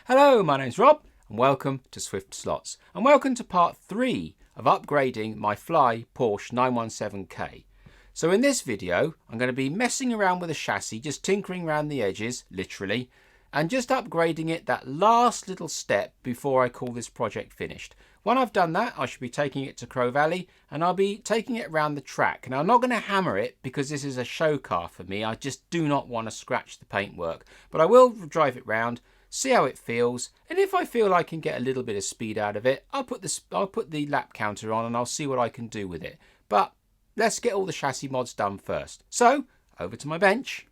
Hello, my name's Rob and welcome to Swift Slots and welcome to part 3 of upgrading my Fly Porsche 917K. So in this video I'm going to be messing around with the chassis, just tinkering around the edges, literally, and just upgrading it that last little step before I call this project finished. When I've done that, I should be taking it to Crow Valley and I'll be taking it around the track. Now I'm not going to hammer it because this is a show car for me. I just do not want to scratch the paintwork, but I will drive it round, see how it feels, and if I feel I can get a little bit of speed out of it, I'll put the lap counter on and I'll see what I can do with it. But let's get all the chassis mods done first. So over to my bench.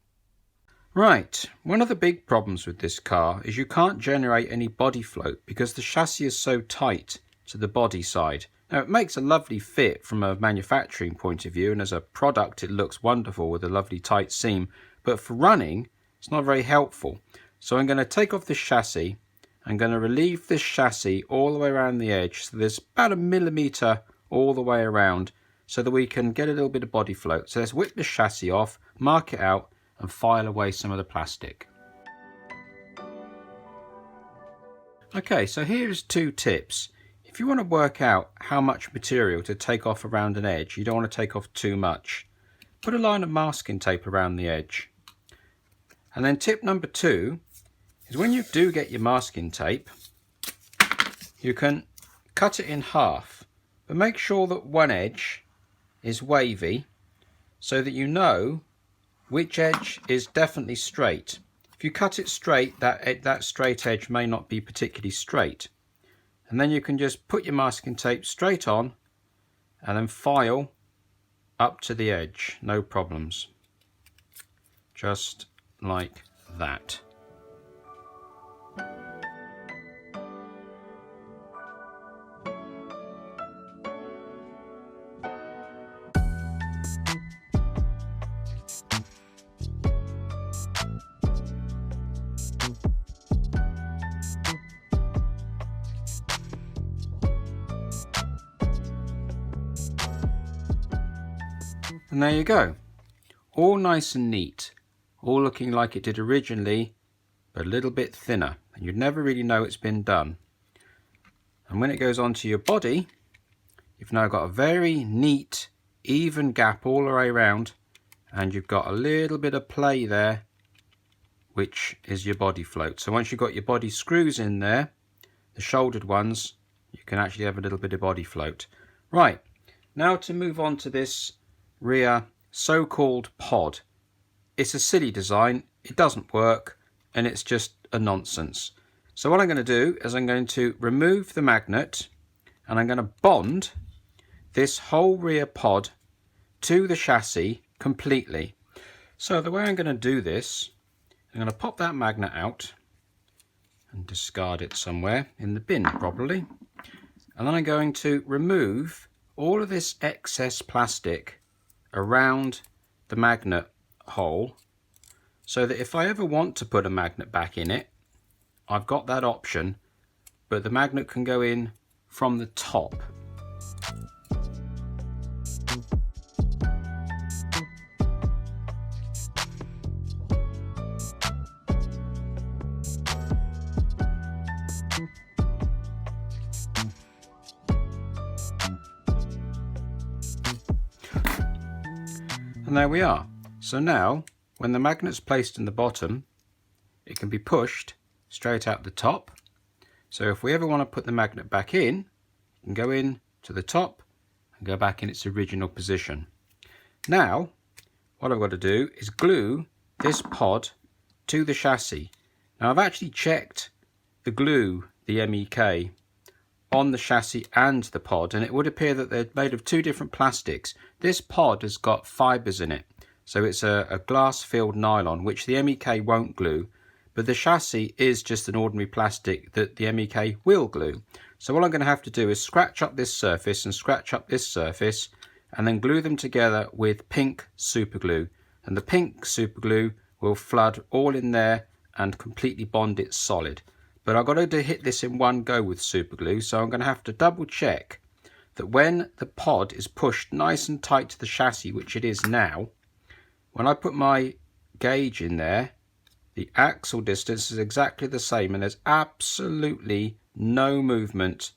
Right, one of the big problems with this car is you can't generate any body float because the chassis is so tight to the body side. Now it makes a lovely fit from a manufacturing point of view, and as a product it looks wonderful with a lovely tight seam, but for running it's not very helpful. So I'm going to take off this chassis, I'm going to relieve this chassis all the way around the edge, so there's about 1 millimetre all the way around so that we can get a little bit of body float. So let's whip the chassis off, mark it out and file away some of the plastic. Okay, so here's 2 tips. If you want to work out how much material to take off around an edge, you don't want to take off too much, put a line of masking tape around the edge. And then tip number 2 is when you do get your masking tape, you can cut it in half, but make sure that one edge is wavy so that you know which edge is definitely straight. If you cut it straight, that straight edge may not be particularly straight. And then you can just put your masking tape straight on and then file up to the edge, no problems. Just like that. And there you go, all nice and neat, all looking like it did originally, but a little bit thinner, and you'd never really know it's been done. And when it goes onto your body, you've now got a very neat, even gap all the way around, and you've got a little bit of play there, which is your body float. So once you've got your body screws in there, the shouldered ones, you can actually have a little bit of body float. Right, now to move on to this rear so-called pod. It's a silly design, it doesn't work, and it's just a nonsense. So what I'm going to do is I'm going to remove the magnet and I'm going to bond this whole rear pod to the chassis completely. So the way I'm going to do this, I'm going to pop that magnet out and discard it somewhere in the bin probably, and then I'm going to remove all of this excess plastic around the magnet hole so that if I ever want to put a magnet back in it, I've got that option, but the magnet can go in from the top. And there we are. So now when the magnet's placed in the bottom, it can be pushed straight out the top. So if we ever want to put the magnet back in, it can go in to the top and go back in its original position. Now what I've got to do is glue this pod to the chassis. Now I've actually checked the glue, the MEK, on the chassis and the pod, and it would appear that they're made of 2 different plastics. This pod has got fibres in it, so it's a glass filled nylon, which the MEK won't glue, but the chassis is just an ordinary plastic that the MEK will glue. So all I'm going to have to do is scratch up this surface and scratch up this surface and then glue them together with pink super glue, and the pink super glue will flood all in there and completely bond it solid. But I've got to hit this in one go with super glue, so I'm going to have to double check that when the pod is pushed nice and tight to the chassis, which it is now, when I put my gauge in there The axle distance is exactly the same, and there's absolutely no movement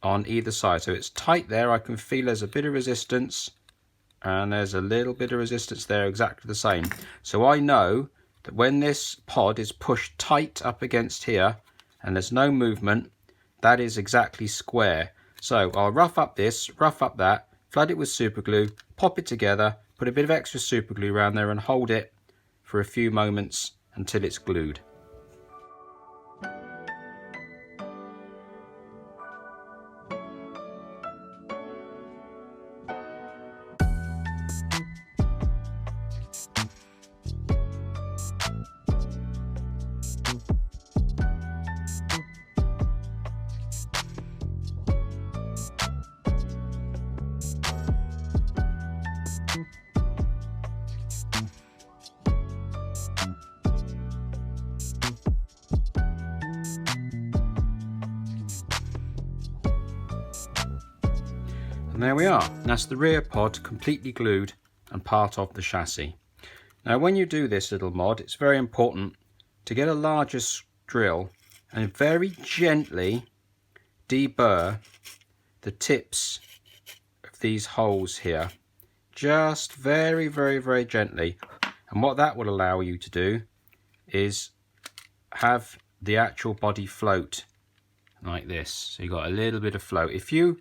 on either side. So it's tight there. I can feel there's a bit of resistance, and there's a little bit of resistance there, exactly the same. So I know that when this pod is pushed tight up against here and there's no movement, that is exactly square. So I'll rough up this, rough up that, flood it with super glue, pop it together, put a bit of extra super glue around there and hold it for a few moments until it's glued. And there we are. That's the rear pod completely glued and part of the chassis. Now when you do this little mod, it's very important to get a larger drill and very gently deburr the tips of these holes here. Just very, very, very gently. And what that will allow you to do is have the actual body float like this. So you've got a little bit of float. If you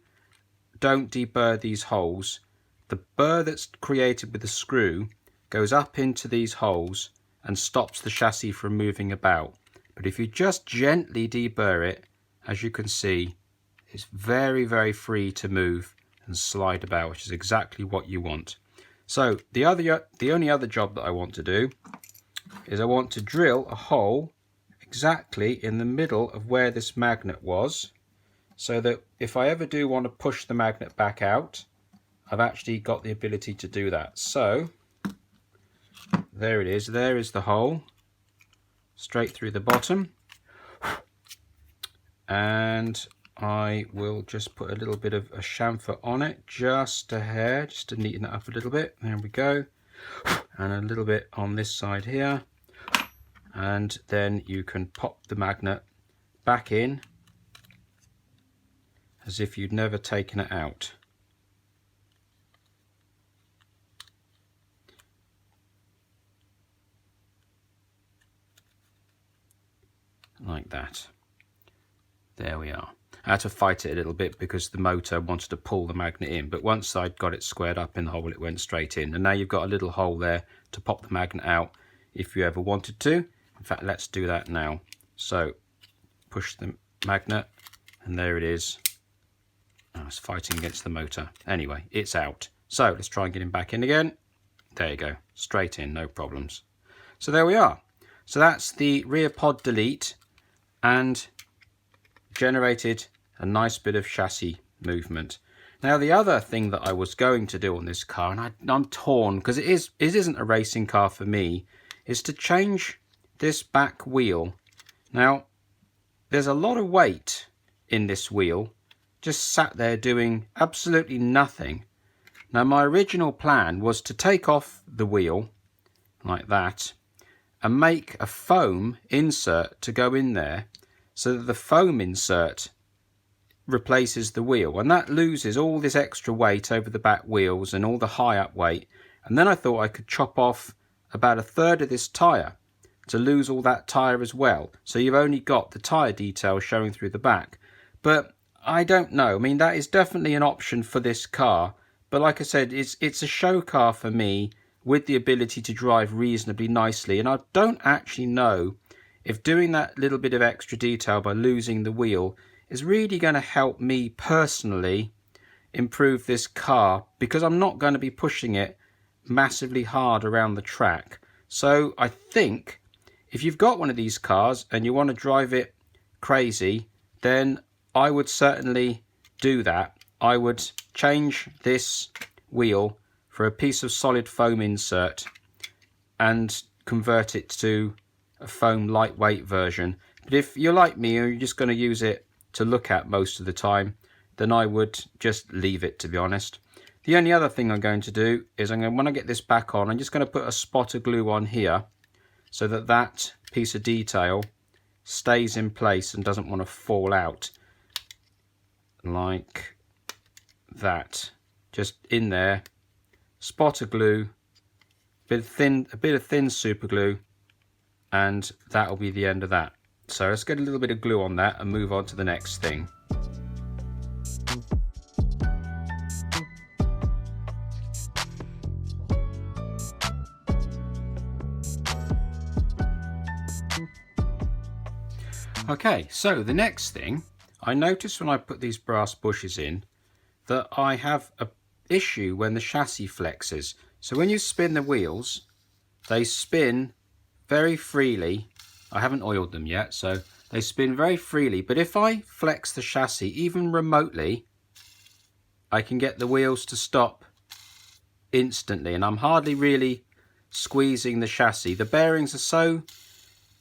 don't deburr these holes, the burr that's created with the screw goes up into these holes and stops the chassis from moving about. But if you just gently deburr it, as you can see, it's very, very free to move and slide about, which is exactly what you want. So the only other job that I want to do is I want to drill a hole exactly in the middle of where this magnet was, so that if I ever do want to push the magnet back out, I've actually got the ability to do that. So there it is. There is the hole, straight through the bottom. And I will just put a little bit of a chamfer on it, just a hair, just to neaten it up a little bit. There we go. And a little bit on this side here. And then you can pop the magnet back in as if you'd never taken it out. Like that. There we are. I had to fight it a little bit because the motor wanted to pull the magnet in, but once I'd got it squared up in the hole, it went straight in. And now you've got a little hole there to pop the magnet out if you ever wanted to. In fact, let's do that now. So push the magnet, and there it is. Oh, it's fighting against the motor. Anyway, it's out. So let's try and get him back in again. There you go, straight in, no problems. So there we are. So that's the rear pod delete, and generated a nice bit of chassis movement. Now the other thing that I was going to do on this car, and I'm torn because it isn't a racing car for me, is to change this back wheel. Now there's a lot of weight in this wheel, just sat there doing absolutely nothing. Now my original plan was to take off the wheel like that and make a foam insert to go in there, so that the foam insert replaces the wheel, and that loses all this extra weight over the back wheels and all the high up weight. And then I thought I could chop off about a third of this tyre to lose all that tyre as well, so you've only got the tyre detail showing through the back. But I don't know. I mean, that is definitely an option for this car, but like I said, it's a show car for me with the ability to drive reasonably nicely, and I don't actually know if doing that little bit of extra detail by losing the wheel is really going to help me personally improve this car, because I'm not going to be pushing it massively hard around the track. So I think if you've got one of these cars and you want to drive it crazy, then I would certainly do that. I would change this wheel for a piece of solid foam insert and convert it to a foam lightweight version. But if you're like me and you're just going to use it to look at most of the time, then I would just leave it, to be honest. The only other thing I'm going to do is when I get this back on, I'm just going to put a spot of glue on here so that that piece of detail stays in place and doesn't want to fall out like that. Just in there, spot of glue, a bit of thin super glue, and that'll be the end of that. So let's get a little bit of glue on that and move on to the next thing. Okay, so the next thing, I noticed when I put these brass bushes in that I have an issue when the chassis flexes. So when you spin the wheels, they spin very freely. I haven't oiled them yet, so they spin very freely. But if I flex the chassis even remotely, I can get the wheels to stop instantly, and I'm hardly really squeezing the chassis. The bearings are so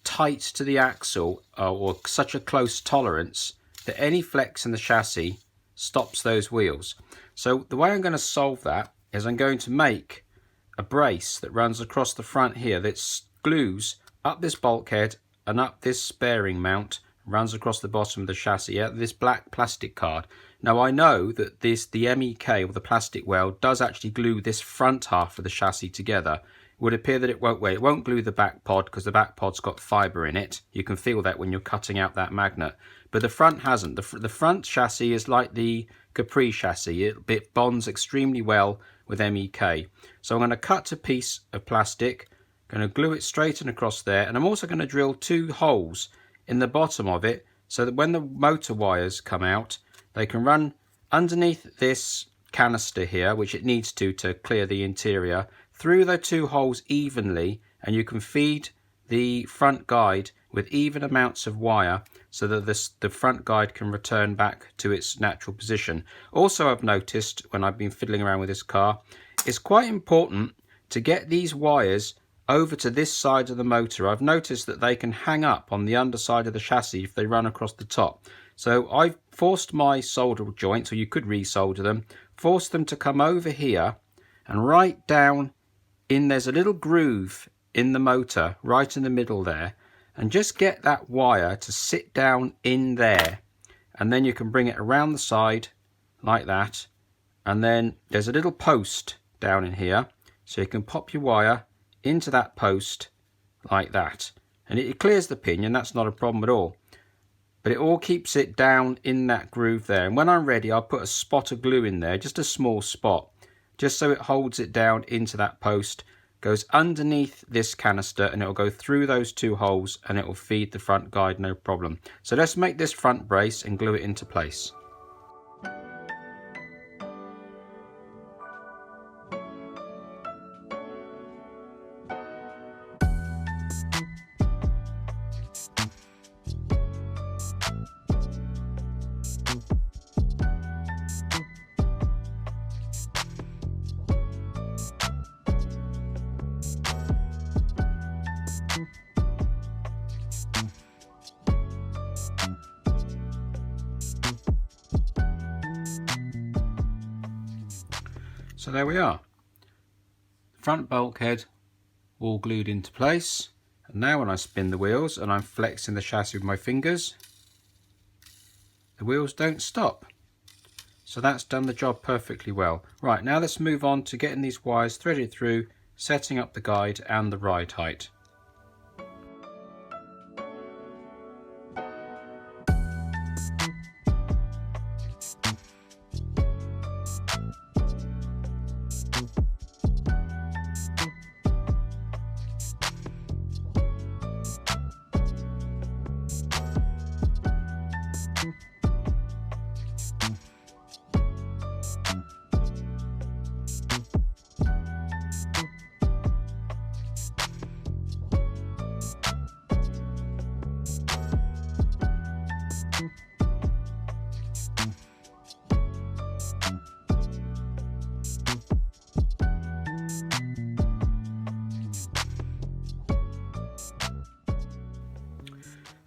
tight to the axle, or such a close tolerance, that any flex in the chassis stops those wheels. So the way I'm going to solve that is I'm going to make a brace that runs across the front here that glues up this bulkhead and up this bearing mount, runs across the bottom of the chassis, this black plastic card. Now I know that the MEK, or the plastic weld, does actually glue this front half of the chassis together. It would appear that it won't glue the back pod, because the back pod's got fibre in it. You can feel that when you're cutting out that magnet. But the front hasn't. The front chassis is like the Capri chassis. It bonds extremely well with MEK. So I'm going to cut a piece of plastic, going to glue it straight and across there, and I'm also going to drill 2 holes in the bottom of it so that when the motor wires come out, they can run underneath this canister here, which it needs to clear the interior, through the 2 holes evenly, and you can feed the front guide with even amounts of wire so that the front guide can return back to its natural position. Also, I've noticed when I've been fiddling around with this car, it's quite important to get these wires over to this side of the motor. I've noticed that they can hang up on the underside of the chassis if they run across the top. So I've forced my solder joints, or you could resolder them, forced them to come over here and right down in, there's a little groove in the motor right in the middle there, and just get that wire to sit down in there, and then you can bring it around the side like that, and then there's a little post down in here, so you can pop your wire into that post like that, and it clears the pinion. That's not a problem at all, but it all keeps it down in that groove there. And when I'm ready, I'll put a spot of glue in there, just a small spot, just so it holds it down into that post, goes underneath this canister, and it will go through those 2 holes and it will feed the front guide no problem. So let's make this front brace and glue it into place. So there we are, front bulkhead all glued into place. And now when I spin the wheels and I'm flexing the chassis with my fingers, the wheels don't stop. So that's done the job perfectly well. Right, now let's move on to getting these wires threaded through, setting up the guide and the ride height.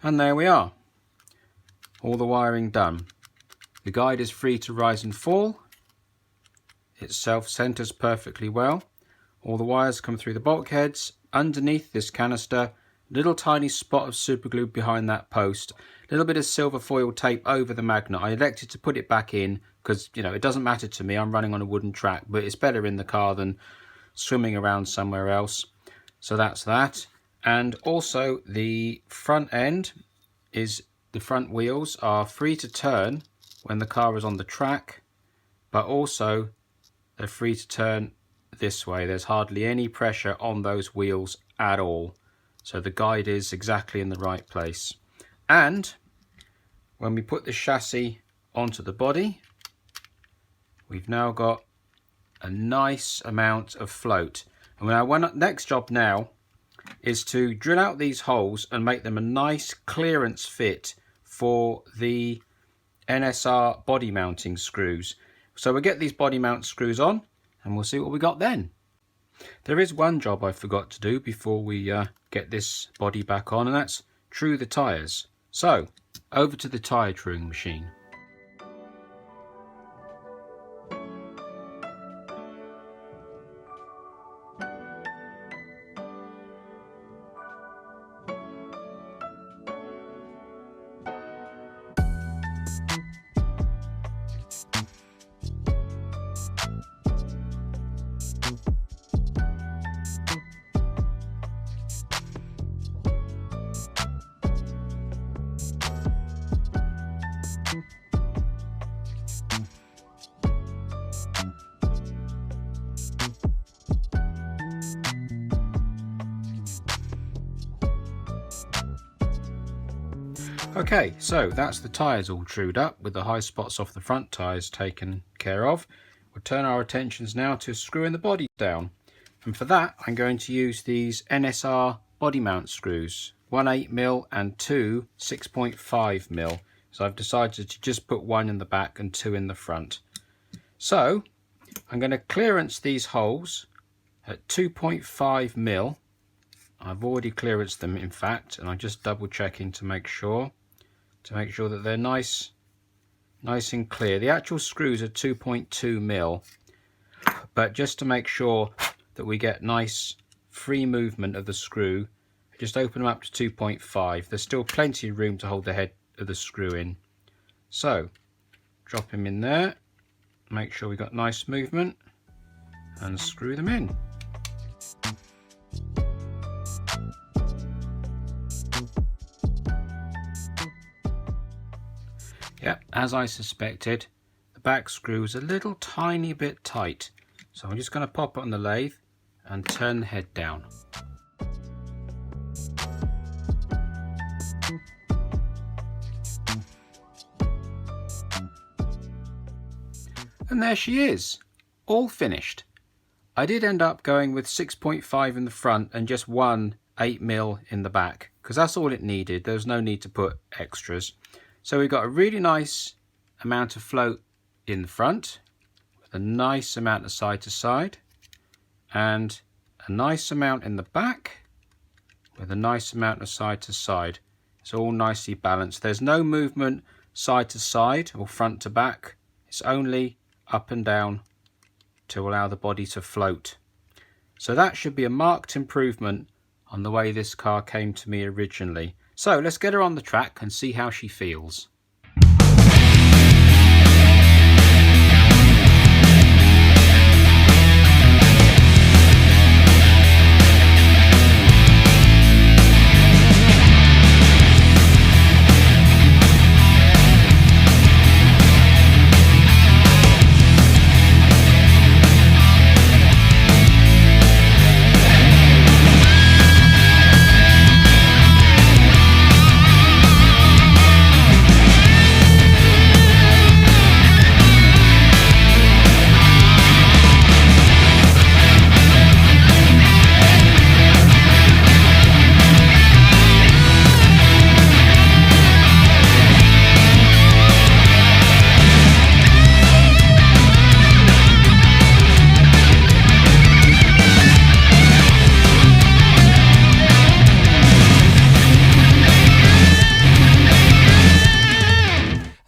And there we are, all the wiring done. The guide is free to rise and fall. It self-centers perfectly well. All the wires come through the bulkheads. Underneath this canister, little tiny spot of super glue behind that post. A little bit of silver foil tape over the magnet. I elected to put it back in because, you know, it doesn't matter to me. I'm running on a wooden track, but it's better in the car than swimming around somewhere else. So that's that. And also the front end is, the front wheels are free to turn when the car is on the track, but also they're free to turn this way. There's hardly any pressure on those wheels at all. So the guide is exactly in the right place. And when we put the chassis onto the body, we've now got a nice amount of float. And our next job now is to drill out these holes and make them a nice clearance fit for the NSR body mounting screws. So we'll get these body mount screws on and we'll see what we got then. There is one job I forgot to do before we get this body back on, and that's true the tyres. So over to the tyre truing machine. Okay, so that's the tyres all trued up with the high spots off the front tyres taken care of. We'll turn our attentions now to screwing the body down. And for that, I'm going to use these NSR body mount screws, one 8mm and two 6.5mm. So I've decided to just put one in the back and two in the front. So I'm going to clearance these holes at 2.5mm. I've already clearanced them, in fact, and I'm just double checking to make sure that they're nice and clear. The actual screws are 2.2mm, but just to make sure that we get nice free movement of the screw, just open them up to 2.5. There's still plenty of room to hold the head of the screw in. So drop them in there, make sure we got nice movement, and screw them in. Yep, as I suspected, the back screw is a little tiny bit tight. So I'm just going to pop it on the lathe and turn the head down. And there she is, all finished. I did end up going with 6.5 in the front and just one 8mm in the back, because that's all it needed. There was no need to put extras. So we've got a really nice amount of float in the front, with a nice amount of side to side, and a nice amount in the back, with a nice amount of side to side. It's all nicely balanced. There's no movement side to side or front to back. It's only up and down to allow the body to float. So that should be a marked improvement on the way this car came to me originally. So let's get her on the track and see how she feels.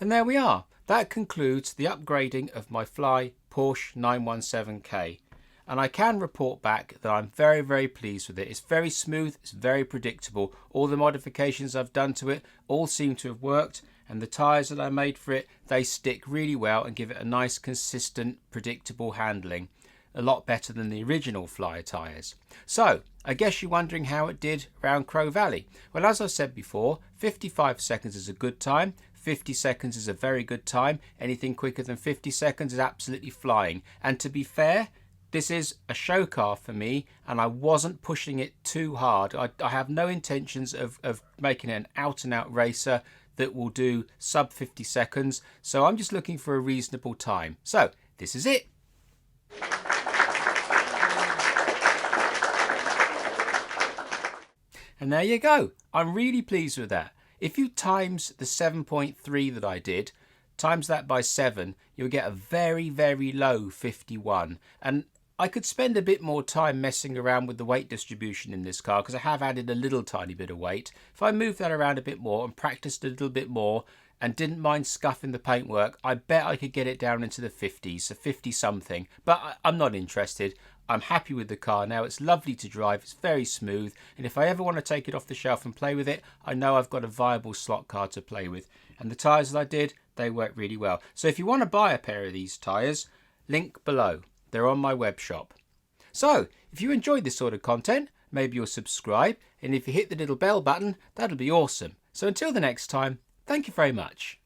And there we are. That concludes the upgrading of my Fly Porsche 917K. and I can report back that I'm very, very pleased with it. It's very smooth, it's very predictable. All the modifications I've done to it all seem to have worked, and the tyres that I made for it, they stick really well and give it a nice, consistent, predictable handling. A lot better than the original Flyer tyres. So, I guess you're wondering how it did around Crow Valley. Well, as I said before, 55 seconds is a good time. 50 seconds is a very good time. Anything quicker than 50 seconds is absolutely flying. And to be fair, this is a show car for me, and I wasn't pushing it too hard. I have no intentions of making it an out-and-out racer that will do sub 50 seconds. So I'm just looking for a reasonable time. So, this is it. And there you go. I'm really pleased with that. If you times the 7.3 that I did, times that by 7, you'll get a very, very low 51. And I could spend a bit more time messing around with the weight distribution in this car because I have added a little tiny bit of weight. If I moved that around a bit more and practiced a little bit more and didn't mind scuffing the paintwork, I bet I could get it down into the 50s, so 50 something. But I'm not interested. I'm happy with the car now. It's lovely to drive. It's very smooth. And if I ever want to take it off the shelf and play with it, I know I've got a viable slot car to play with. And the tyres that I did, they work really well. So if you want to buy a pair of these tyres, link below. They're on my web shop. So if you enjoyed this sort of content, maybe you'll subscribe. And if you hit the little bell button, that'll be awesome. So until the next time, thank you very much.